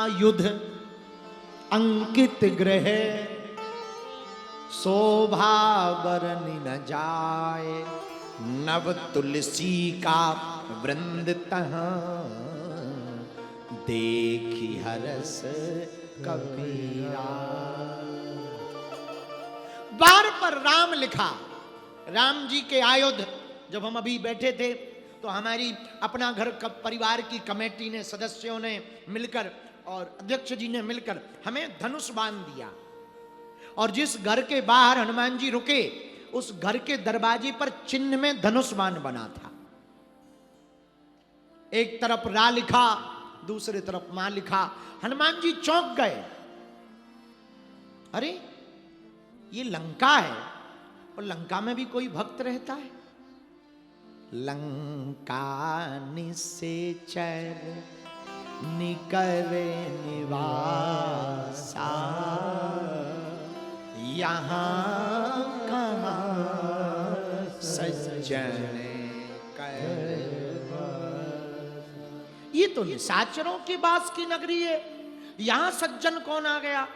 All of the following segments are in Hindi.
आयुध अंकित गृह, शोभा बरनि न जाए, नव तुलसी का वृंद तहाँ, देखी हरस कबीरा। द्वार पर राम लिखा। राम जी के आयुध। जब हम अभी बैठे थे तो हमारी अपना घर परिवार की कमेटी ने, सदस्यों ने मिलकर और अध्यक्ष जी ने मिलकर हमें धनुष बांध दिया, और जिस घर के बाहर हनुमान जी रुके उस घर के दरवाजे पर चिन्ह में धनुष बाण बना था। एक तरफ रा लिखा, दूसरी तरफ मां लिखा। हनुमान जी चौंक गए, अरे ये लंका है और लंका में भी कोई भक्त रहता है। लंका निश्चर निकरे निवासा, यहाँ कहाँ सज्जन कर। ये तो निशाचरों की बास की नगरी है, यहां सज्जन कौन आ गया,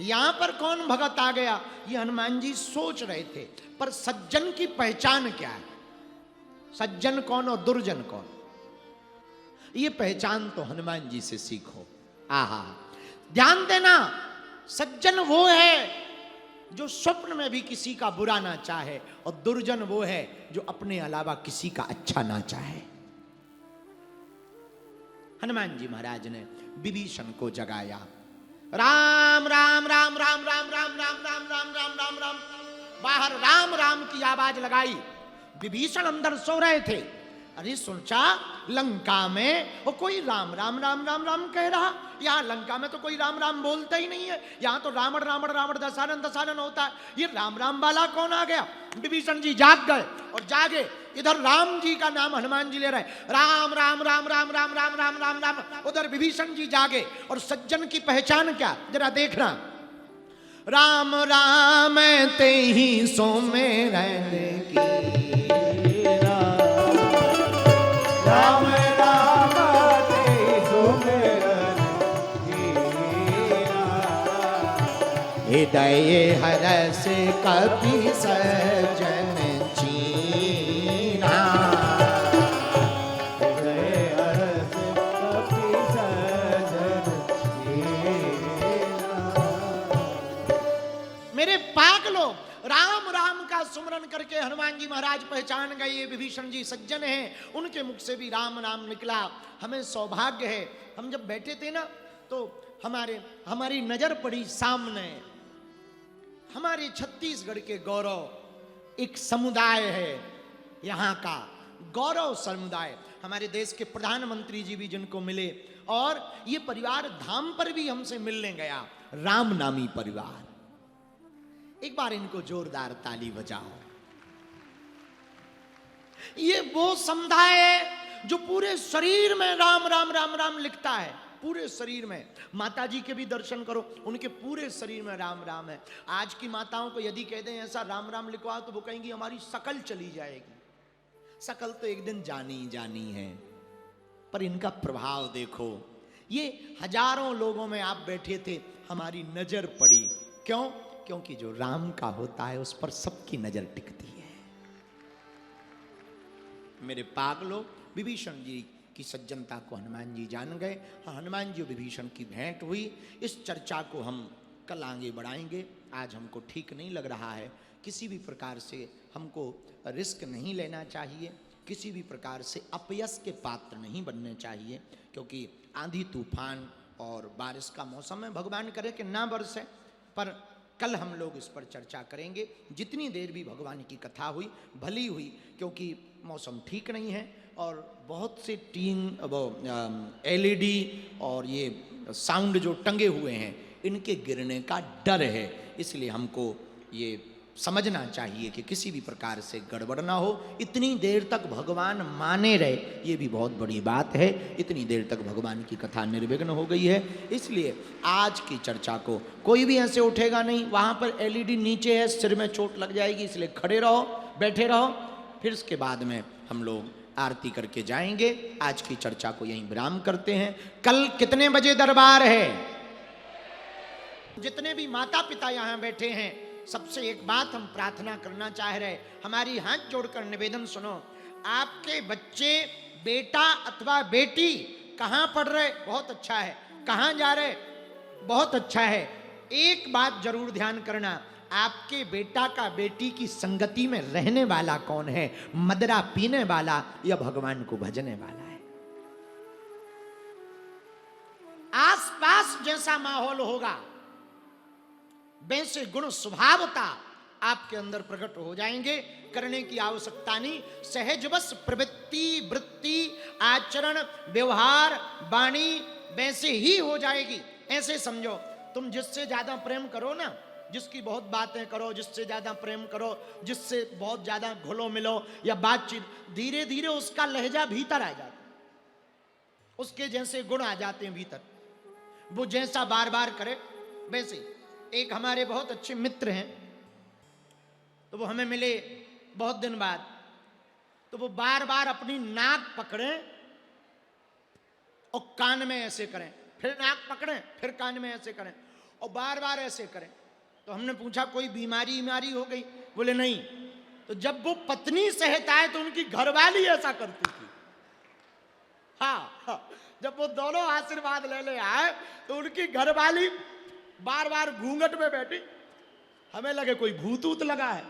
यहां पर कौन भगत आ गया, ये हनुमान जी सोच रहे थे। पर सज्जन की पहचान क्या है, सज्जन कौन और दुर्जन कौन, ये पहचान तो हनुमान जी से सीखो। आहा, ध्यान देना, सज्जन वो है जो स्वप्न में भी किसी का बुरा ना चाहे, और दुर्जन वो है जो अपने अलावा किसी का अच्छा ना चाहे। हनुमान जी महाराज ने विभीषण को जगाया। राम राम राम राम राम राम राम राम राम राम राम राम, बाहर राम राम की आवाज लगाई। विभीषण अंदर सो रहे थे। अरे सोचा लंका में वो कोई राम राम राम राम राम कह रहा, यहाँ लंका में तो कोई राम राम बोलता ही नहीं है, यहाँ तो रावण रावण रावण दशानन दशानन होता है, ये राम राम वाला कौन आ गया। विभीषण जी जाग गए, और जागे इधर राम जी का नाम हनुमान जी ले रहे, राम राम राम राम राम राम राम राम राम, उधर विभीषण जी जागे। और सज्जन की पहचान क्या, जरा देखना। राम राम ते ही सो में रहने की, राम राम ते सो में हृदय हरस कपि सज्जन चीना, हृदय हरस कपि सज्जन चीना। मेरे पागलों, राम राम का सुमरन करके हनुमान जी महाराज पहचान गए ये विभीषण जी सज्जन हैं, उनके मुख से भी राम नाम निकला। हमें सौभाग्य है, हम जब बैठे थे ना तो हमारी नजर पड़ी सामने, हमारे छत्तीसगढ़ के गौरव एक समुदाय है, यहाँ का गौरव समुदाय। हमारे देश के प्रधानमंत्री जी भी जिनको मिले, और ये परिवार धाम पर भी हमसे मिलने गया, राम नामी परिवार। एक बार इनको जोरदार ताली बजाओ। ये वो समुदाय है जो पूरे शरीर में राम राम राम राम लिखता है, पूरे शरीर में। माता जी के भी दर्शन करो, उनके पूरे शरीर में राम राम है। आज की माताओं को यदि कह दें ऐसा राम राम लिखवाओ तो वो कहेंगी हमारी शकल चली जाएगी। शकल तो एक दिन जानी जानी है, पर इनका प्रभाव देखो। ये हजारों लोगों में आप बैठे थे, हमारी नजर पड़ी। क्यों? क्योंकि जो राम का होता है उस पर सबकी नजर टिकती है। मेरे पागलों, विभीषण जी की सज्जनता को हनुमान जी जान गए। हनुमान जी और विभीषण की भेंट हुई। इस चर्चा को हम कल आगे बढ़ाएंगे। आज हमको ठीक नहीं लग रहा है, किसी भी प्रकार से हमको रिस्क नहीं लेना चाहिए, किसी भी प्रकार से अपयश के पात्र नहीं बनने चाहिए, क्योंकि आंधी तूफान और बारिश का मौसम है। भगवान करे कि ना बरसे, पर कल हम लोग इस पर चर्चा करेंगे। जितनी देर भी भगवान की कथा हुई भली हुई, क्योंकि मौसम ठीक नहीं है और बहुत से LED और ये साउंड जो टंगे हुए हैं इनके गिरने का डर है। इसलिए हमको ये समझना चाहिए कि किसी भी प्रकार से गड़बड़ ना हो। इतनी देर तक भगवान माने रहे, ये भी बहुत बड़ी बात है। इतनी देर तक भगवान की कथा निर्विघ्न हो गई है, इसलिए आज की चर्चा को कोई भी ऐसे उठेगा नहीं। वहाँ पर LED नीचे है, सिर में चोट लग जाएगी, इसलिए खड़े रहो, बैठे रहो। फिर इसके बाद में हम लोग आरती करके जाएंगे। आज की चर्चा को यहीं विराम करते हैं। कल कितने बजे दरबार है? जितने भी माता पिता यहाँ बैठे हैं, सबसे एक बात हम प्रार्थना करना चाह रहे, हमारी हाथ जोड़कर निवेदन सुनो। आपके बच्चे, बेटा अथवा बेटी कहाँ पढ़ रहे? बहुत अच्छा है। कहाँ जा रहे? बहुत अच्छा है। एक बात जरूर ध्यान करना, आपके बेटा का बेटी की संगति में रहने वाला कौन है? मदरा पीने वाला या भगवान को भजने वाला है? आसपास जैसा माहौल होगा वैसे गुण स्वभावता आपके अंदर प्रकट हो जाएंगे। करने की आवश्यकता नहीं, सहजवश प्रवृत्ति, वृत्ति, आचरण, व्यवहार, वाणी वैसे ही हो जाएगी। ऐसे समझो, तुम जिससे ज्यादा प्रेम करो ना, जिसकी बहुत बातें करो, जिससे ज्यादा प्रेम करो, जिससे बहुत ज्यादा घुलो मिलो या बातचीत, धीरे धीरे उसका लहजा भीतर आ जाता, उसके जैसे गुण आ जाते हैं भीतर। वो जैसा बार बार करे वैसे। एक हमारे बहुत अच्छे मित्र हैं, तो वो हमें मिले बहुत दिन बाद, तो वो बार बार अपनी नाक पकड़ें और कान में ऐसे करें, फिर नाक पकड़ें, फिर कान में ऐसे करें और बार बार ऐसे करें। तो हमने पूछा कोई बीमारी हो गई? बोले नहीं। तो जब वो पत्नी सहता है तो उनकी घरवाली ऐसा करती थी। हाँ, जब वो दोनों आशीर्वाद ले आए तो उनकी घरवाली बार बार घूंघट में बैठी। हमें लगे कोई भूत लगा है,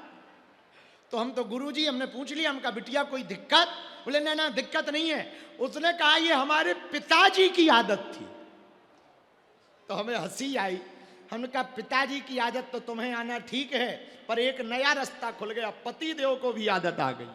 तो हम तो गुरुजी, हमने पूछ लिया, हमका बिटिया कोई दिक्कत? बोले ना ना दिक्कत नहीं है। उसने कहा ये हमारे पिताजी की आदत थी। तो हमें हंसी आई। हमने कहा पिताजी की आदत तो तुम्हें आना ठीक है, पर एक नया रास्ता खुल गया, पति देव को भी आदत आ गई।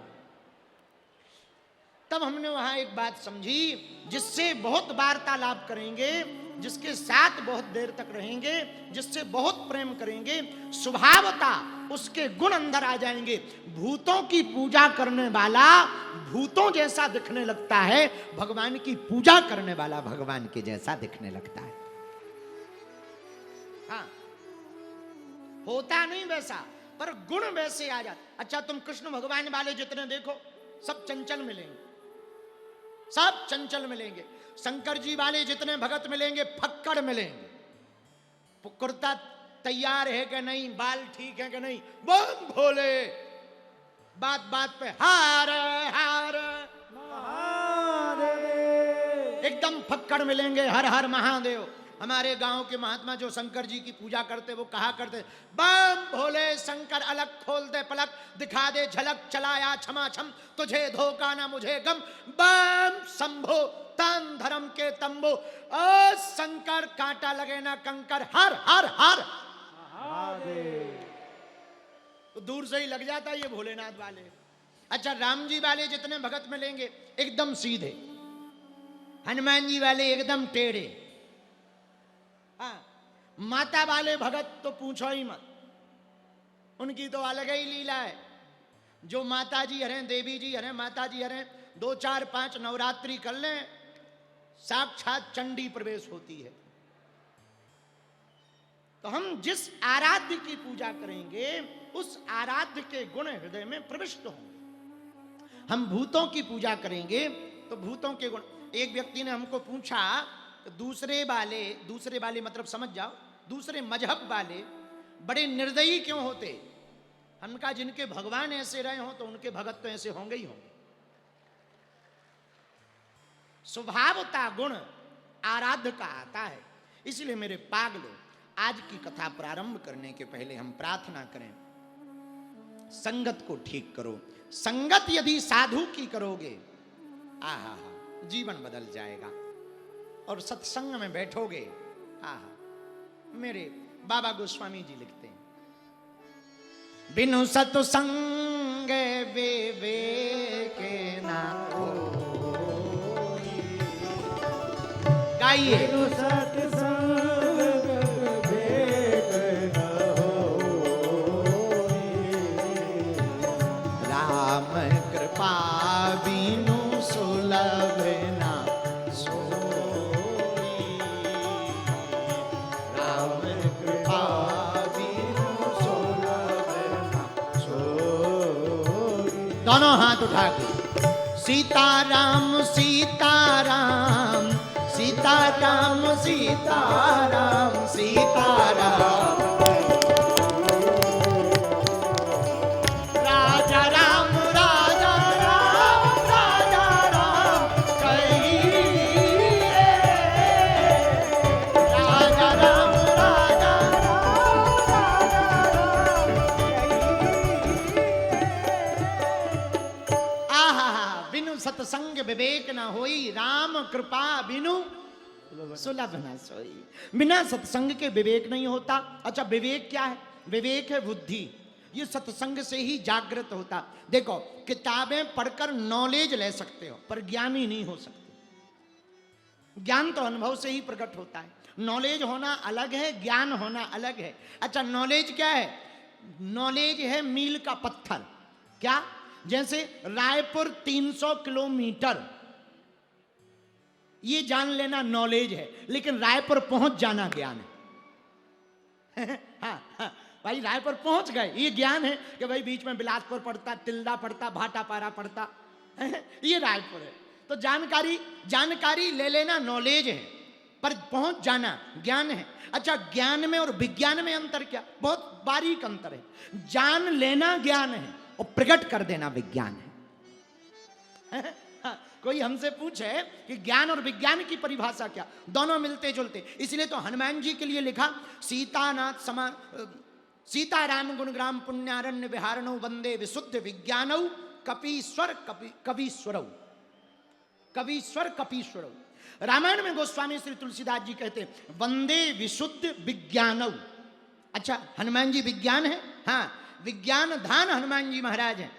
तब हमने वहां एक बात समझी, जिससे बहुत वार्तालाप करेंगे, जिसके साथ बहुत देर तक रहेंगे, जिससे बहुत प्रेम करेंगे, स्वभावता उसके गुण अंदर आ जाएंगे। भूतों की पूजा करने वाला भूतों जैसा दिखने लगता है, भगवान की पूजा करने वाला भगवान के जैसा दिखने लगता है। हाँ, होता नहीं वैसा, पर गुण वैसे आ जाते। अच्छा, तुम कृष्ण भगवान वाले जितने देखो, सब चंचल मिलेंगे, सब चंचल मिलेंगे। शंकर जी वाले जितने भगत मिलेंगे, फक्कड़ मिलेंगे। कुर्ता तैयार है कि नहीं, बाल ठीक है कि नहीं, बम भोले, बात बात पे हार हार महादेव, एकदम फक्कड़ मिलेंगे, हर हर महादेव। हमारे गांव के महात्मा जो शंकर जी की पूजा करते, वो कहा करते, बम भोले शंकर अलग खोल दे पलक, दिखा दे झलक, चलाया क्षमा छम, तुझे धोखा ना मुझे गम, बम शंभो तान धर्म के तंबो, ओ शंकर कांटा लगे ना कंकर, हर हर हर तो दूर से ही लग जाता ये भोलेनाथ वाले। अच्छा, राम जी वाले जितने भगत मिलेंगे एकदम सीधे, हनुमान जी वाले एकदम टेढ़े। हाँ, माता वाले भगत तो पूछो ही मत, उनकी तो अलग ही लीला है। जो माता जी हरें, देवी जी हरें, माता जी हरें, 2 4 5 नवरात्रि कर लें, साक्षात चंडी प्रवेश होती है। तो हम जिस आराध्य की पूजा करेंगे, उस आराध्य के गुण हृदय में प्रविष्ट होंगे। हम भूतों की पूजा करेंगे तो भूतों के गुण। एक व्यक्ति ने हमको पूछा, दूसरे वाले मतलब समझ जाओ, दूसरे मजहब वाले बड़े निर्दयी क्यों होते? हमने कहा जिनके भगवान ऐसे रहे हों तो उनके भगत तो ऐसे होंगे ही होंगे। स्वभावता गुण आराध्य का आता है। इसलिए मेरे पागलों, आज की कथा प्रारंभ करने के पहले हम प्रार्थना करें, संगत को ठीक करो। संगत यदि साधु की करोगे, आहा जीवन बदल जाएगा। और सत्संग में बैठोगे, आहा। मेरे बाबा गोस्वामी जी लिखते हैं, बिनु सत्संग विवेक ना होई। गाइए, बिनु सत्संग विवेक ना होई। राम कृपा बिनु सुलभ ना सोई। राम कृपा बिनु सुलभ ना सोई। दोनों हाथ उठा के सीताराम सीताराम सीताराम सीताराम सीताराम राजा राम राजा राम राजा राम कहिए राजा राम राजा बिनु सत्संग विवेक न होई, राम कृपा बिनु सुलभ न सोई। बिना सत्संग के विवेक नहीं होता। अच्छा, विवेक क्या है? विवेक है बुद्धि। ये सत्संग से ही जागृत होता। देखो, किताबें पढ़कर नॉलेज ले सकते हो, पर ज्ञानी नहीं हो सकते। ज्ञान तो अनुभव से ही प्रकट होता है। नॉलेज होना अलग है, ज्ञान होना अलग है। अच्छा, नॉलेज क्या है? नॉलेज है मील का पत्थर। क्या? जैसे रायपुर 300 किलोमीटर, ये जान लेना नॉलेज है, लेकिन रायपुर पहुंच जाना ज्ञान है। हाँ, हाँ, भाई रायपुर पहुंच गए, ये ज्ञान है कि भाई बीच में बिलासपुर पड़ता, तिल्दा पड़ता, भाटापारा पड़ता, ये रायपुर है। तो जानकारी ले लेना नॉलेज है, पर पहुंच जाना ज्ञान है। अच्छा, ज्ञान में और विज्ञान में अंतर क्या? बहुत बारीक अंतर है। जान लेना ज्ञान है और प्रकट कर देना विज्ञान है। कोई हमसे पूछे कि ज्ञान और विज्ञान की परिभाषा क्या? दोनों मिलते जुलते। इसलिए तो हनुमान जी के लिए लिखा, सीताराम गुणग्राम पुण्यारण्य विहारणौ वंदे विशुद्ध विज्ञानौ कपीश्वर कवीश्वरौ। कवीश्वर कपीश्वरौ। रामायण में गोस्वामी श्री तुलसीदास जी कहते वंदे विशुद्ध विज्ञानौ। अच्छा, हनुमान जी विज्ञान है। हाँ, विज्ञान धान हनुमान जी महाराज हैं।